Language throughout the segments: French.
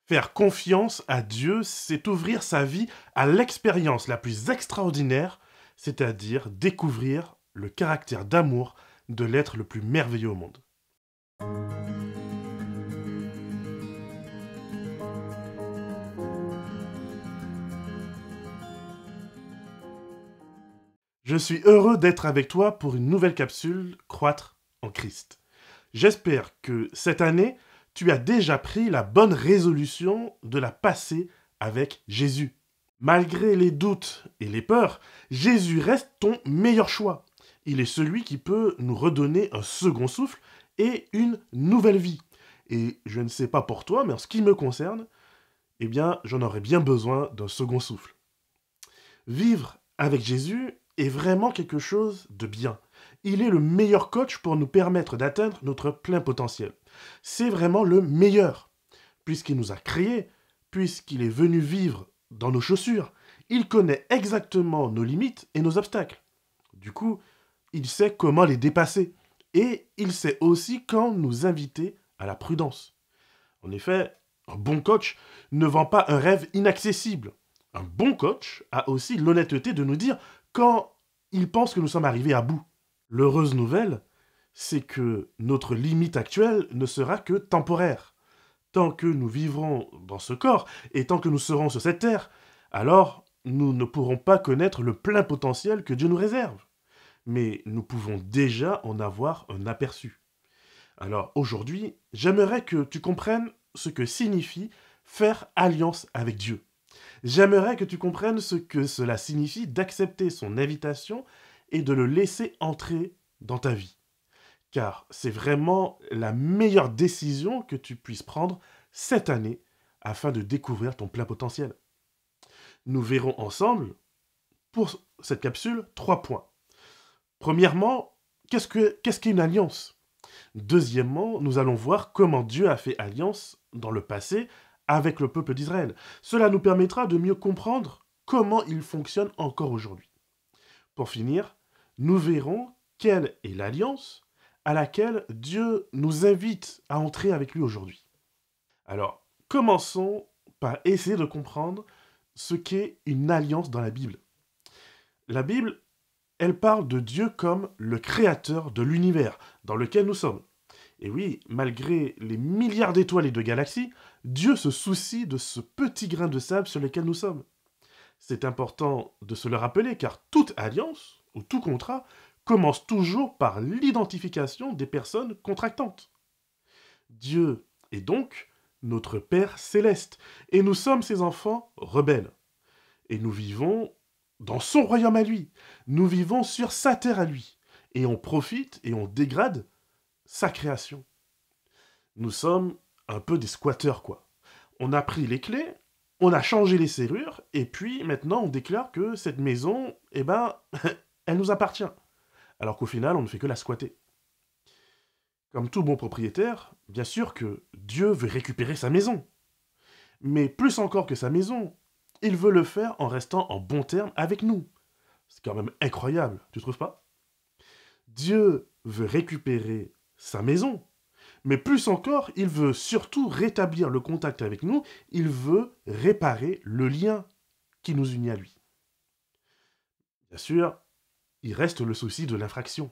Faire confiance à Dieu, c'est ouvrir sa vie à l'expérience la plus extraordinaire, c'est-à-dire découvrir le caractère d'amour de l'être le plus merveilleux au monde. Je suis heureux d'être avec toi pour une nouvelle capsule Croître en Christ. J'espère que cette année, tu as déjà pris la bonne résolution de la passer avec Jésus. Malgré les doutes et les peurs, Jésus reste ton meilleur choix. Il est celui qui peut nous redonner un second souffle et une nouvelle vie. Et je ne sais pas pour toi, mais en ce qui me concerne, eh bien, j'en aurais bien besoin d'un second souffle. Vivre avec Jésus est vraiment quelque chose de bien. Il est le meilleur coach pour nous permettre d'atteindre notre plein potentiel. C'est vraiment le meilleur, puisqu'il nous a créés, puisqu'il est venu vivre dans nos chaussures. Il connaît exactement nos limites et nos obstacles. Du coup, il sait comment les dépasser. Et il sait aussi quand nous inviter à la prudence. En effet, un bon coach ne vend pas un rêve inaccessible. Un bon coach a aussi l'honnêteté de nous dire quand il pense que nous sommes arrivés à bout. L'heureuse nouvelle, c'est que notre limite actuelle ne sera que temporaire. Tant que nous vivrons dans ce corps et tant que nous serons sur cette terre, alors nous ne pourrons pas connaître le plein potentiel que Dieu nous réserve. Mais nous pouvons déjà en avoir un aperçu. Alors aujourd'hui, j'aimerais que tu comprennes ce que signifie faire alliance avec Dieu. J'aimerais que tu comprennes ce que cela signifie d'accepter son invitation et de le laisser entrer dans ta vie. Car c'est vraiment la meilleure décision que tu puisses prendre cette année afin de découvrir ton plein potentiel. Nous verrons ensemble, pour cette capsule, 3 points. Premièrement, qu'est-ce qu'une alliance? Deuxièmement, nous allons voir comment Dieu a fait alliance dans le passé avec le peuple d'Israël. Cela nous permettra de mieux comprendre comment il fonctionne encore aujourd'hui. Pour finir, nous verrons quelle est l'alliance à laquelle Dieu nous invite à entrer avec lui aujourd'hui. Alors, commençons par essayer de comprendre ce qu'est une alliance dans la Bible. La Bible, elle parle de Dieu comme le créateur de l'univers dans lequel nous sommes. Et oui, malgré les milliards d'étoiles et de galaxies, Dieu se soucie de ce petit grain de sable sur lequel nous sommes. C'est important de se le rappeler car toute alliance ou tout contrat commence toujours par l'identification des personnes contractantes. Dieu est donc notre Père céleste et nous sommes ses enfants rebelles. Et nous vivons dans son royaume à lui. Nous vivons sur sa terre à lui. Et on profite et on dégrade sa création. Nous sommes un peu des squatteurs, quoi. On a pris les clés, on a changé les serrures, et puis maintenant on déclare que cette maison, eh ben, elle nous appartient. Alors qu'au final, on ne fait que la squatter. Comme tout bon propriétaire, bien sûr que Dieu veut récupérer sa maison. Mais plus encore que sa maison, il veut le faire en restant en bon terme avec nous. C'est quand même incroyable, tu trouves pas? Dieu veut récupérer sa maison, mais plus encore, il veut surtout rétablir le contact avec nous, il veut réparer le lien qui nous unit à lui. Bien sûr, il reste le souci de l'infraction.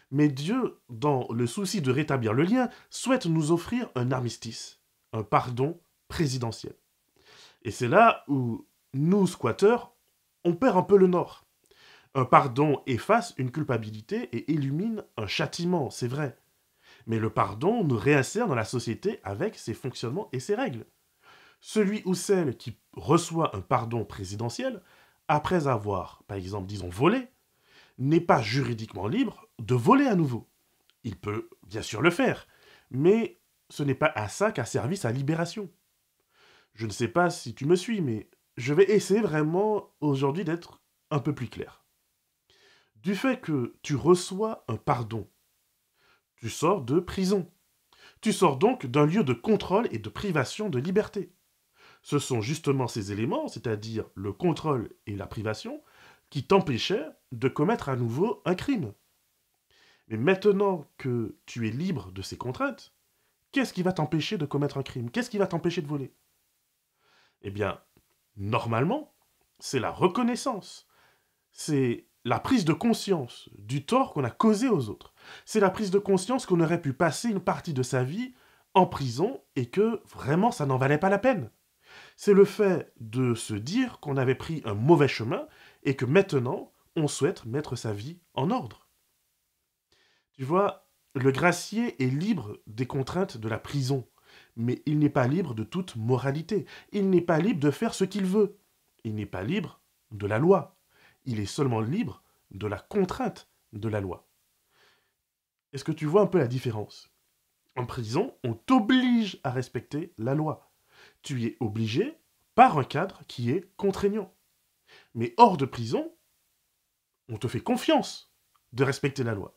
Mais Dieu, dans le souci de rétablir le lien, souhaite nous offrir un armistice, un pardon présidentiel. Et c'est là où nous, squatteurs, on perd un peu le nord. Un pardon efface une culpabilité et illumine un châtiment, c'est vrai. Mais le pardon nous réinsère dans la société avec ses fonctionnements et ses règles. Celui ou celle qui reçoit un pardon présidentiel, après avoir, par exemple, disons, volé, n'est pas juridiquement libre de voler à nouveau. Il peut bien sûr le faire, mais ce n'est pas à ça qu'a servi sa libération. Je ne sais pas si tu me suis, mais je vais essayer vraiment aujourd'hui d'être un peu plus clair. Du fait que tu reçois un pardon, tu sors de prison. Tu sors donc d'un lieu de contrôle et de privation de liberté. Ce sont justement ces éléments, c'est-à-dire le contrôle et la privation, qui t'empêchaient de commettre à nouveau un crime. Mais maintenant que tu es libre de ces contraintes, qu'est-ce qui va t'empêcher de commettre un crime? Qu'est-ce qui va t'empêcher de voler? Eh bien, normalement, c'est la reconnaissance. C'est la prise de conscience du tort qu'on a causé aux autres. C'est la prise de conscience qu'on aurait pu passer une partie de sa vie en prison et que vraiment ça n'en valait pas la peine. C'est le fait de se dire qu'on avait pris un mauvais chemin et que maintenant on souhaite mettre sa vie en ordre. Tu vois, le gracié est libre des contraintes de la prison, mais il n'est pas libre de toute moralité. Il n'est pas libre de faire ce qu'il veut. Il n'est pas libre de la loi. Il est seulement libre de la contrainte de la loi. Est-ce que tu vois un peu la différence? En prison, on t'oblige à respecter la loi. Tu y es obligé par un cadre qui est contraignant. Mais hors de prison, on te fait confiance de respecter la loi.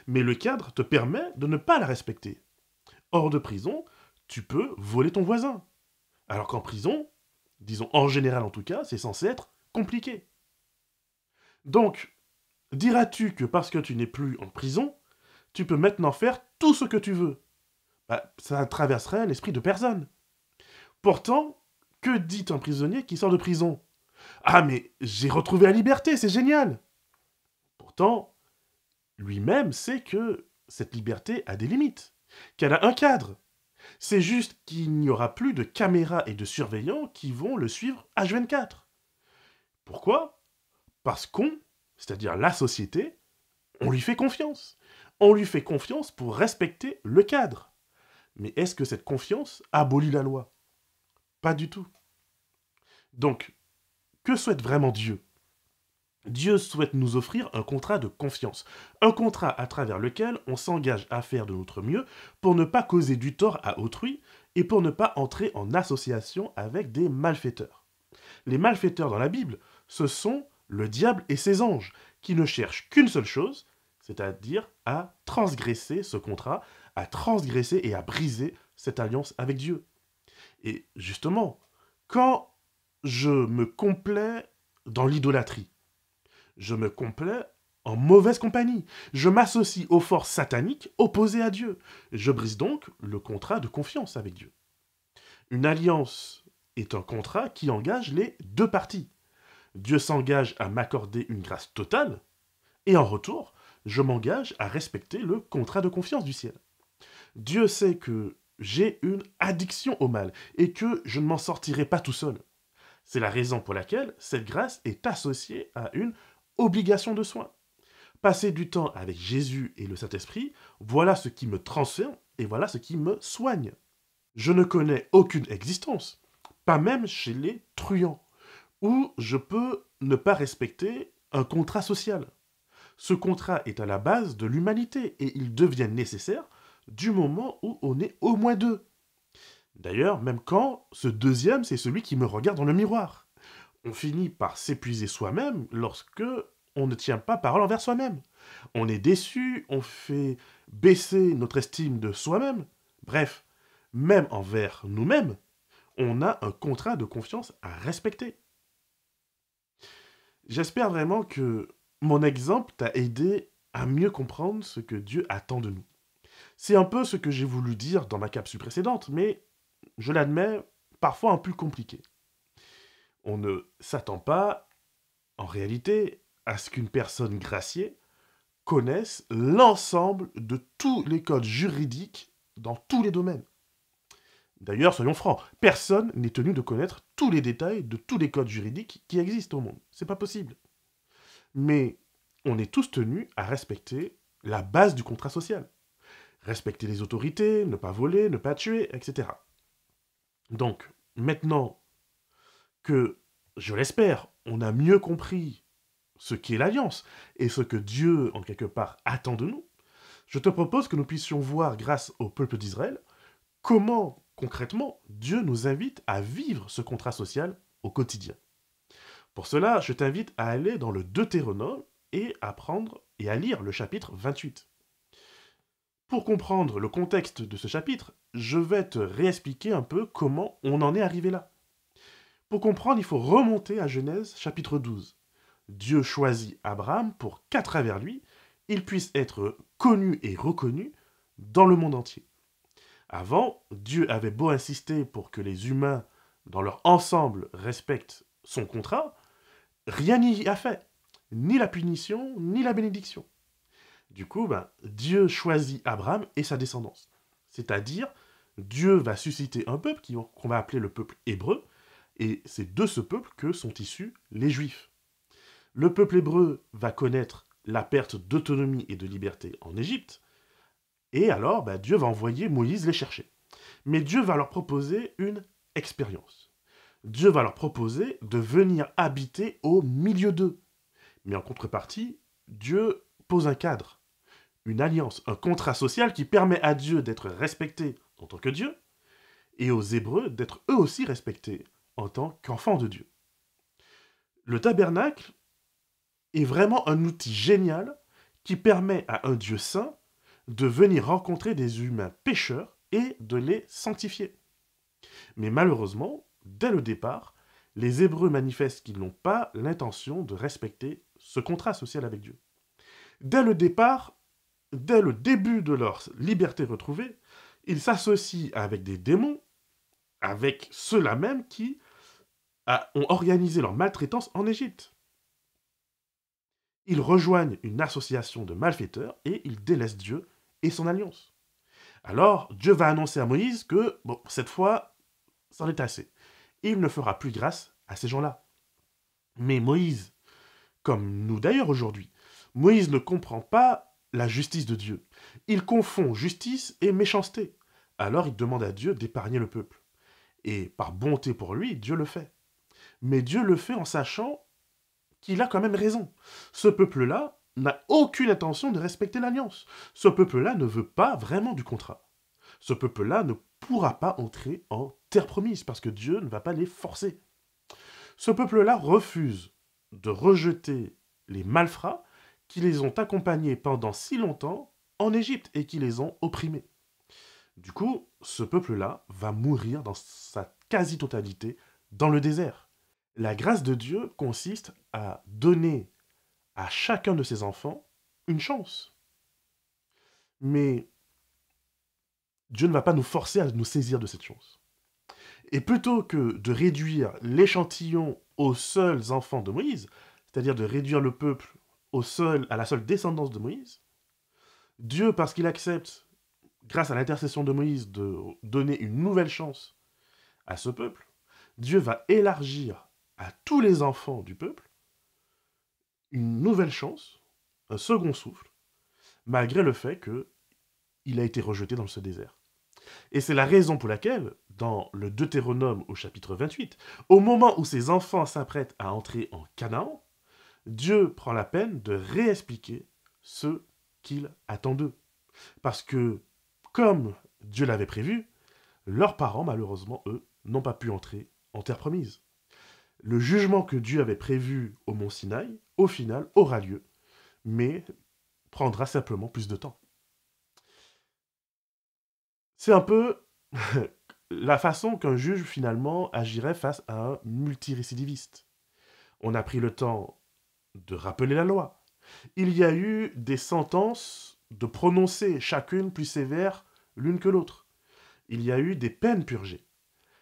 Mais le cadre te permet de ne pas la respecter. Hors de prison, tu peux voler ton voisin. Alors qu'en prison, disons en général en tout cas, c'est censé être compliqué. Donc, diras-tu que parce que tu n'es plus en prison, tu peux maintenant faire tout ce que tu veux? Ça traverserait l'esprit de personne. Pourtant, que dit un prisonnier qui sort de prison? Ah mais j'ai retrouvé la liberté, c'est génial! Pourtant, lui-même sait que cette liberté a des limites, qu'elle a un cadre. C'est juste qu'il n'y aura plus de caméras et de surveillants qui vont le suivre H24. Pourquoi? Parce qu'on, c'est-à-dire la société, on lui fait confiance. On lui fait confiance pour respecter le cadre. Mais est-ce que cette confiance abolit la loi? Pas du tout. Donc, que souhaite vraiment Dieu? Dieu souhaite nous offrir un contrat de confiance. Un contrat à travers lequel on s'engage à faire de notre mieux pour ne pas causer du tort à autrui et pour ne pas entrer en association avec des malfaiteurs. Les malfaiteurs dans la Bible, ce sont le diable et ses anges, qui ne cherchent qu'une seule chose, c'est-à-dire à transgresser ce contrat, à transgresser et à briser cette alliance avec Dieu. Et justement, quand je me complais dans l'idolâtrie, je me complais en mauvaise compagnie. Je m'associe aux forces sataniques opposées à Dieu. Je brise donc le contrat de confiance avec Dieu. Une alliance est un contrat qui engage les deux parties. Dieu s'engage à m'accorder une grâce totale, et en retour, je m'engage à respecter le contrat de confiance du ciel. Dieu sait que j'ai une addiction au mal, et que je ne m'en sortirai pas tout seul. C'est la raison pour laquelle cette grâce est associée à une obligation de soin. Passer du temps avec Jésus et le Saint-Esprit, voilà ce qui me transforme et voilà ce qui me soigne. Je ne connais aucune existence, pas même chez les truands, où je peux ne pas respecter un contrat social. Ce contrat est à la base de l'humanité et il devient nécessaire du moment où on est au moins deux. D'ailleurs, même quand ce deuxième, c'est celui qui me regarde dans le miroir. On finit par s'épuiser soi-même lorsque on ne tient pas parole envers soi-même. On est déçu, on fait baisser notre estime de soi-même. Bref, même envers nous-mêmes, on a un contrat de confiance à respecter. J'espère vraiment que mon exemple t'a aidé à mieux comprendre ce que Dieu attend de nous. C'est un peu ce que j'ai voulu dire dans ma capsule précédente, mais je l'admets, parfois un peu compliqué. On ne s'attend pas, en réalité, à ce qu'une personne graciée connaisse l'ensemble de tous les codes juridiques dans tous les domaines. D'ailleurs, soyons francs, personne n'est tenu de connaître tous les détails de tous les codes juridiques qui existent au monde. C'est pas possible. Mais on est tous tenus à respecter la base du contrat social. Respecter les autorités, ne pas voler, ne pas tuer, etc. Donc, maintenant que, je l'espère, on a mieux compris ce qu'est l'alliance et ce que Dieu, en quelque part, attend de nous, je te propose que nous puissions voir, grâce au peuple d'Israël, comment, concrètement, Dieu nous invite à vivre ce contrat social au quotidien. Pour cela, je t'invite à aller dans le Deutéronome et à prendre et à lire le chapitre 28. Pour comprendre le contexte de ce chapitre, je vais te réexpliquer un peu comment on en est arrivé là. Pour comprendre, il faut remonter à Genèse chapitre 12. Dieu choisit Abraham pour qu'à travers lui, il puisse être connu et reconnu dans le monde entier. Avant, Dieu avait beau insister pour que les humains dans leur ensemble, respectent son contrat, rien n'y a fait. Ni la punition, ni la bénédiction. Du coup, Dieu choisit Abraham et sa descendance. C'est-à-dire, Dieu va susciter un peuple qu'on va appeler le peuple hébreu, et c'est de ce peuple que sont issus les Juifs. Le peuple hébreu va connaître la perte d'autonomie et de liberté en Égypte, et alors Dieu va envoyer Moïse les chercher. Mais Dieu va leur proposer une expérience. Dieu va leur proposer de venir habiter au milieu d'eux. Mais en contrepartie, Dieu pose un cadre, une alliance, un contrat social qui permet à Dieu d'être respecté en tant que Dieu, et aux Hébreux d'être eux aussi respectés en tant qu'enfants de Dieu. Le tabernacle est vraiment un outil génial qui permet à un Dieu saint de venir rencontrer des humains pécheurs et de les sanctifier. Mais malheureusement, dès le départ, les Hébreux manifestent qu'ils n'ont pas l'intention de respecter ce contrat social avec Dieu. Dès le départ, dès le début de leur liberté retrouvée, ils s'associent avec des démons, avec ceux-là même qui ont organisé leur maltraitance en Égypte. Ils rejoignent une association de malfaiteurs et ils délaissent Dieu et son alliance. Alors, Dieu va annoncer à Moïse que, cette fois, c'en est assez. Il ne fera plus grâce à ces gens-là. Mais Moïse, comme nous d'ailleurs aujourd'hui, Moïse ne comprend pas la justice de Dieu. Il confond justice et méchanceté. Alors il demande à Dieu d'épargner le peuple. Et par bonté pour lui, Dieu le fait. Mais Dieu le fait en sachant qu'il a quand même raison. Ce peuple-là n'a aucune intention de respecter l'alliance. Ce peuple-là ne veut pas vraiment du contrat. Ce peuple-là ne pourra pas entrer en terre promise parce que Dieu ne va pas les forcer. Ce peuple-là refuse de rejeter les malfrats qui les ont accompagnés pendant si longtemps en Égypte et qui les ont opprimés. Du coup, ce peuple-là va mourir dans sa quasi-totalité dans le désert. La grâce de Dieu consiste à donner à chacun de ses enfants une chance. Mais Dieu ne va pas nous forcer à nous saisir de cette chance. Et plutôt que de réduire l'échantillon aux seuls enfants de Moïse, c'est-à-dire de réduire le peuple à la seule descendance de Moïse, Dieu, parce qu'il accepte, grâce à l'intercession de Moïse, de donner une nouvelle chance à ce peuple, Dieu va élargir à tous les enfants du peuple une nouvelle chance, un second souffle, malgré le fait qu'il a été rejeté dans ce désert. Et c'est la raison pour laquelle, dans le Deutéronome au chapitre 28, au moment où ses enfants s'apprêtent à entrer en Canaan, Dieu prend la peine de réexpliquer ce qu'il attend d'eux. Parce que, comme Dieu l'avait prévu, leurs parents, malheureusement, eux, n'ont pas pu entrer en terre promise. Le jugement que Dieu avait prévu au mont Sinaï, au final, aura lieu, mais prendra simplement plus de temps. C'est un peu la façon qu'un juge, finalement, agirait face à un multirécidiviste. On a pris le temps de rappeler la loi. Il y a eu des sentences de prononcer, chacune plus sévère l'une que l'autre. Il y a eu des peines purgées.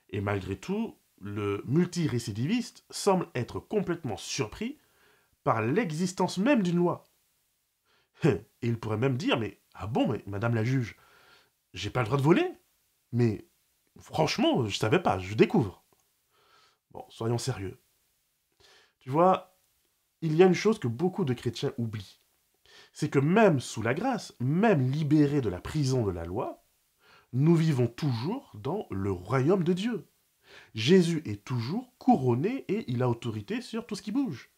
Et malgré tout, le multirécidiviste semble être complètement surpris par l'existence même d'une loi. Et il pourrait même dire, mais madame la juge, j'ai pas le droit de voler? Mais franchement, je savais pas, je découvre. Bon, soyons sérieux. Tu vois, il y a une chose que beaucoup de chrétiens oublient. C'est que même sous la grâce, même libérés de la prison de la loi, nous vivons toujours dans le royaume de Dieu. Jésus est toujours couronné et il a autorité sur tout ce qui bouge.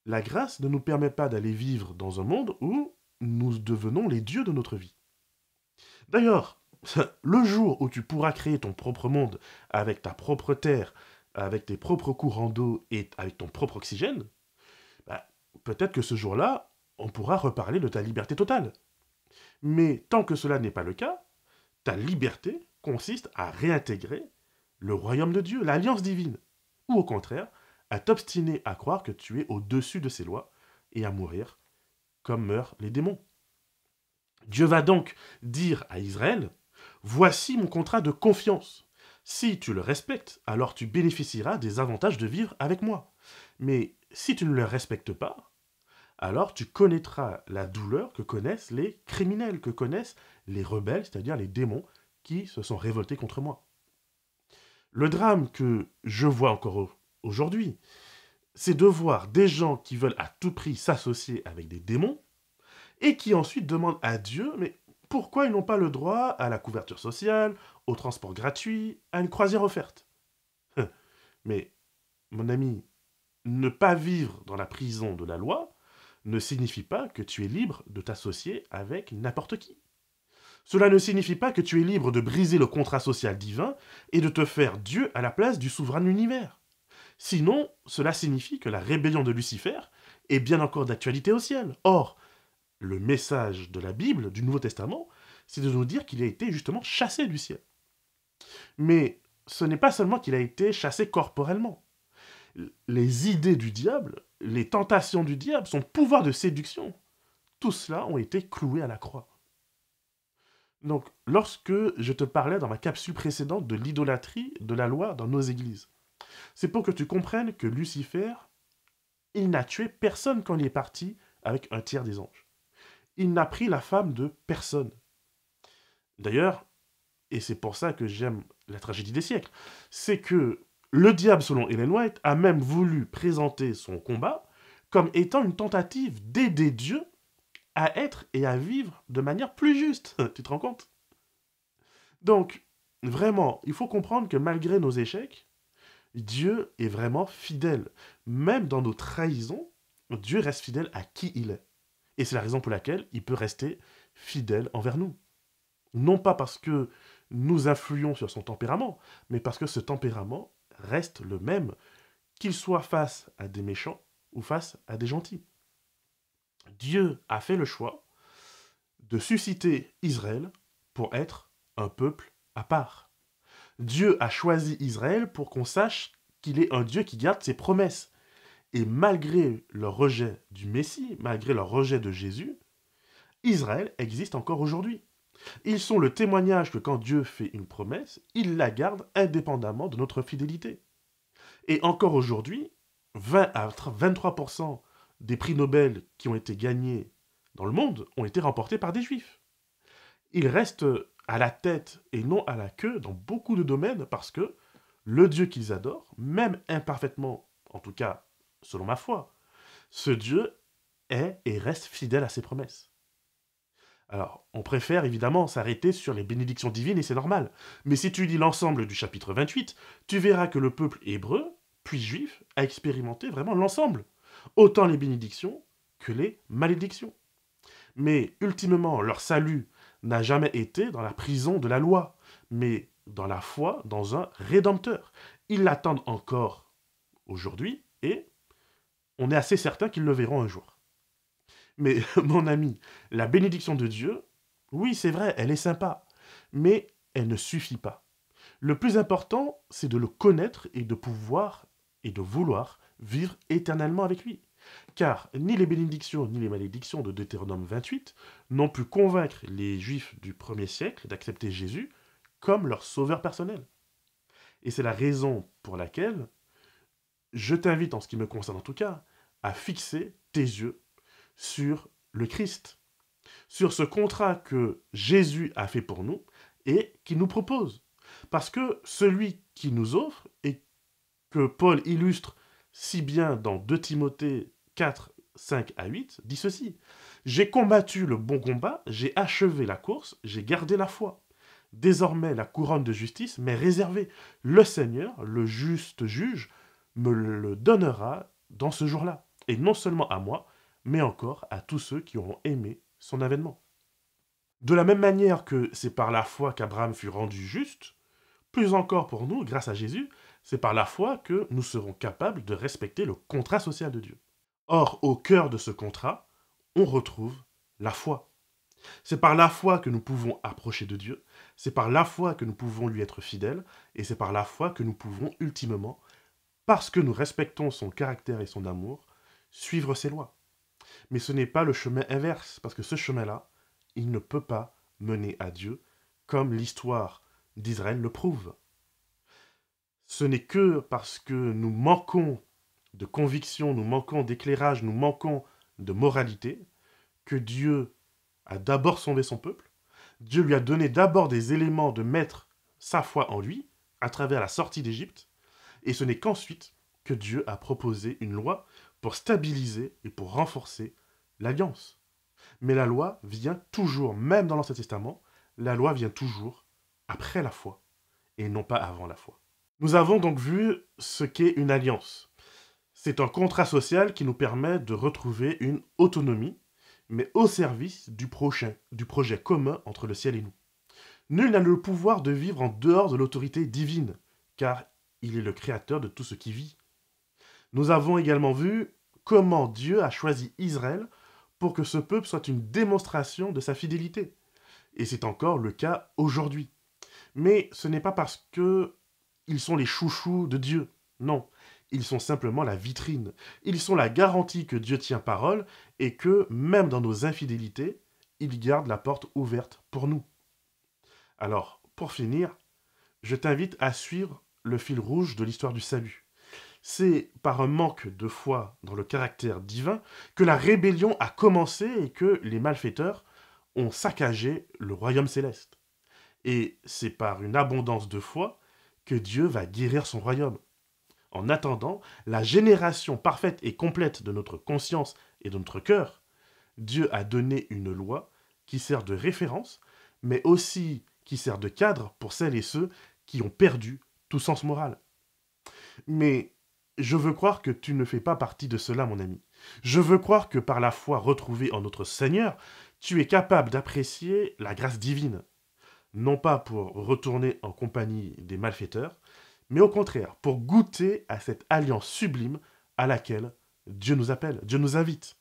La grâce ne nous permet pas d'aller vivre dans un monde où nous devenons les dieux de notre vie. D'ailleurs, le jour où tu pourras créer ton propre monde avec ta propre terre, avec tes propres courants d'eau et avec ton propre oxygène, peut-être que ce jour-là, on pourra reparler de ta liberté totale. Mais tant que cela n'est pas le cas, ta liberté consiste à réintégrer le royaume de Dieu, l'alliance divine, ou au contraire, à t'obstiner à croire que tu es au-dessus de ses lois et à mourir comme meurent les démons. Dieu va donc dire à Israël, « Voici mon contrat de confiance. Si tu le respectes, alors tu bénéficieras des avantages de vivre avec moi. Mais si tu ne le respectes pas, alors tu connaîtras la douleur que connaissent les criminels, que connaissent les rebelles, c'est-à-dire les démons qui se sont révoltés contre moi. Le drame que je vois encore aujourd'hui, c'est de voir des gens qui veulent à tout prix s'associer avec des démons et qui ensuite demandent à Dieu, mais pourquoi ils n'ont pas le droit à la couverture sociale, au transport gratuit, à une croisière offerte? Mais, mon ami, ne pas vivre dans la prison de la loi ne signifie pas que tu es libre de t'associer avec n'importe qui. Cela ne signifie pas que tu es libre de briser le contrat social divin et de te faire Dieu à la place du souverain de l'univers. Sinon, cela signifie que la rébellion de Lucifer est bien encore d'actualité au ciel. Or, le message de la Bible, du Nouveau Testament, c'est de nous dire qu'il a été justement chassé du ciel. Mais ce n'est pas seulement qu'il a été chassé corporellement. Les idées du diable, les tentations du diable, son pouvoir de séduction, tout cela ont été cloués à la croix. Donc, lorsque je te parlais dans ma capsule précédente de l'idolâtrie de la loi dans nos églises, c'est pour que tu comprennes que Lucifer, il n'a tué personne quand il est parti avec un tiers des anges. Il n'a pris la femme de personne. D'ailleurs, et c'est pour ça que j'aime la tragédie des siècles, c'est que le diable, selon Ellen White, a même voulu présenter son combat comme étant une tentative d'aider Dieu à être et à vivre de manière plus juste. Tu te rends compte? Donc, vraiment, il faut comprendre que malgré nos échecs, Dieu est vraiment fidèle. Même dans nos trahisons, Dieu reste fidèle à qui il est. Et c'est la raison pour laquelle il peut rester fidèle envers nous. Non pas parce que nous influons sur son tempérament, mais parce que ce tempérament reste le même, qu'il soit face à des méchants ou face à des gentils. Dieu a fait le choix de susciter Israël pour être un peuple à part. Dieu a choisi Israël pour qu'on sache qu'il est un Dieu qui garde ses promesses. Et malgré leur rejet du Messie, malgré leur rejet de Jésus, Israël existe encore aujourd'hui. Ils sont le témoignage que quand Dieu fait une promesse, il la garde indépendamment de notre fidélité. Et encore aujourd'hui, 20 à 23% des prix Nobel qui ont été gagnés dans le monde ont été remportés par des juifs. Ils restent à la tête et non à la queue dans beaucoup de domaines parce que le Dieu qu'ils adorent, même imparfaitement, en tout cas selon ma foi, ce Dieu est et reste fidèle à ses promesses. Alors, on préfère évidemment s'arrêter sur les bénédictions divines et c'est normal. Mais si tu lis l'ensemble du chapitre 28, tu verras que le peuple hébreu, puis juif, a expérimenté vraiment l'ensemble. Autant les bénédictions que les malédictions. Mais ultimement, leur salut n'a jamais été dans la prison de la loi, mais dans la foi dans un Rédempteur. Ils l'attendent encore aujourd'hui et on est assez certain qu'ils le verront un jour. Mais mon ami, la bénédiction de Dieu, oui, c'est vrai, elle est sympa, mais elle ne suffit pas. Le plus important, c'est de le connaître et de pouvoir et de vouloir vivre éternellement avec lui. Car ni les bénédictions ni les malédictions de Deutéronome 28 n'ont pu convaincre les Juifs du 1er siècle d'accepter Jésus comme leur sauveur personnel. Et c'est la raison pour laquelle je t'invite, en ce qui me concerne en tout cas, à fixer tes yeux sur le Christ, sur ce contrat que Jésus a fait pour nous et qu'il nous propose. Parce que celui qui nous offre, et que Paul illustre si bien dans 2 Timothée 4, 5 à 8, dit ceci: « J'ai combattu le bon combat, j'ai achevé la course, j'ai gardé la foi. Désormais, la couronne de justice m'est réservée. Le Seigneur, le juste juge, me le donnera dans ce jour-là. Et non seulement à moi, mais encore à tous ceux qui auront aimé son avènement. » De la même manière que c'est par la foi qu'Abraham fut rendu juste, plus encore pour nous, grâce à Jésus, c'est par la foi que nous serons capables de respecter le contrat social de Dieu. Or, au cœur de ce contrat, on retrouve la foi. C'est par la foi que nous pouvons approcher de Dieu, c'est par la foi que nous pouvons lui être fidèles, et c'est par la foi que nous pouvons ultimement, parce que nous respectons son caractère et son amour, suivre ses lois. Mais ce n'est pas le chemin inverse, parce que ce chemin-là, il ne peut pas mener à Dieu, comme l'histoire d'Israël le prouve. ce n'est que parce que nous manquons de conviction, nous manquons d'éclairage, nous manquons de moralité, que Dieu a d'abord sauvé son peuple. Dieu lui a donné d'abord des éléments de mettre sa foi en lui, à travers la sortie d'Égypte, et ce n'est qu'ensuite que Dieu a proposé une loi pour stabiliser et pour renforcer l'alliance. Mais la loi vient toujours, même dans l'Ancien Testament, la loi vient toujours après la foi, et non pas avant la foi. Nous avons donc vu ce qu'est une alliance. C'est un contrat social qui nous permet de retrouver une autonomie, mais au service du projet commun entre le ciel et nous. Nul n'a le pouvoir de vivre en dehors de l'autorité divine, car il est le créateur de tout ce qui vit. Nous avons également vu comment Dieu a choisi Israël pour que ce peuple soit une démonstration de sa fidélité. Et c'est encore le cas aujourd'hui. Mais ce n'est pas parce que ils sont les chouchous de Dieu. Non, ils sont simplement la vitrine. Ils sont la garantie que Dieu tient parole et que, même dans nos infidélités, il garde la porte ouverte pour nous. Alors, pour finir, je t'invite à suivre le fil rouge de l'histoire du salut. C'est par un manque de foi dans le caractère divin que la rébellion a commencé et que les malfaiteurs ont saccagé le royaume céleste. Et c'est par une abondance de foi que Dieu va guérir son royaume. En attendant la génération parfaite et complète de notre conscience et de notre cœur, Dieu a donné une loi qui sert de référence, mais aussi qui sert de cadre pour celles et ceux qui ont perdu tout sens moral. Mais je veux croire que tu ne fais pas partie de cela, mon ami. Je veux croire que par la foi retrouvée en notre Seigneur, tu es capable d'apprécier la grâce divine. Non pas pour retourner en compagnie des malfaiteurs, mais au contraire, pour goûter à cette alliance sublime à laquelle Dieu nous appelle, Dieu nous invite.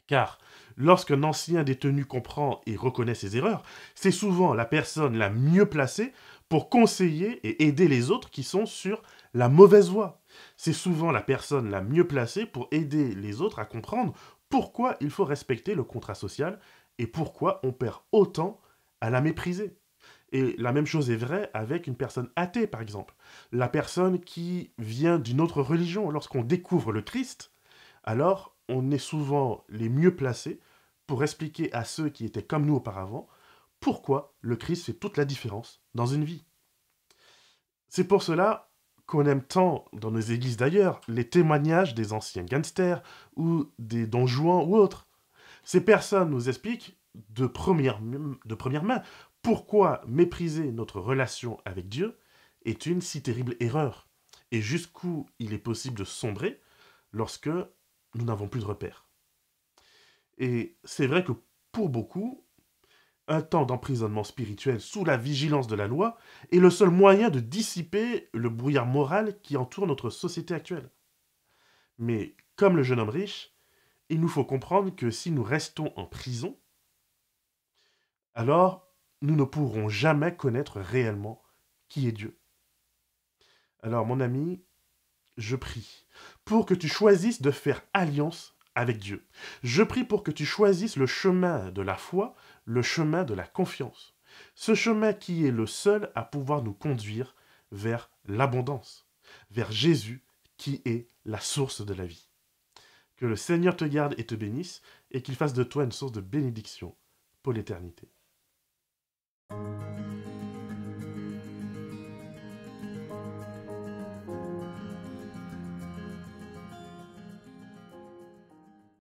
Car lorsqu'un ancien détenu comprend et reconnaît ses erreurs, c'est souvent la personne la mieux placée pour conseiller et aider les autres qui sont sur la mauvaise voie. C'est souvent la personne la mieux placée pour aider les autres à comprendre pourquoi il faut respecter le contrat social et pourquoi on perd autant à la mépriser. Et la même chose est vraie avec une personne athée, par exemple. La personne qui vient d'une autre religion, lorsqu'on découvre le Christ, alors on est souvent les mieux placés pour expliquer à ceux qui étaient comme nous auparavant pourquoi le Christ fait toute la différence dans une vie. C'est pour cela qu'on aime tant, dans nos églises d'ailleurs, les témoignages des anciens gangsters ou des Don Juan ou autres. Ces personnes nous expliquent de première main pourquoi mépriser notre relation avec Dieu est une si terrible erreur et jusqu'où il est possible de sombrer lorsque nous n'avons plus de repères. Et c'est vrai que pour beaucoup, un temps d'emprisonnement spirituel sous la vigilance de la loi est le seul moyen de dissiper le brouillard moral qui entoure notre société actuelle. Mais comme le jeune homme riche, il nous faut comprendre que si nous restons en prison, alors nous ne pourrons jamais connaître réellement qui est Dieu. Alors mon ami, je prie pour que tu choisisses de faire alliance avec Dieu. Je prie pour que tu choisisses le chemin de la foi, le chemin de la confiance. Ce chemin qui est le seul à pouvoir nous conduire vers l'abondance, vers Jésus qui est la source de la vie. Que le Seigneur te garde et te bénisse et qu'il fasse de toi une source de bénédiction pour l'éternité.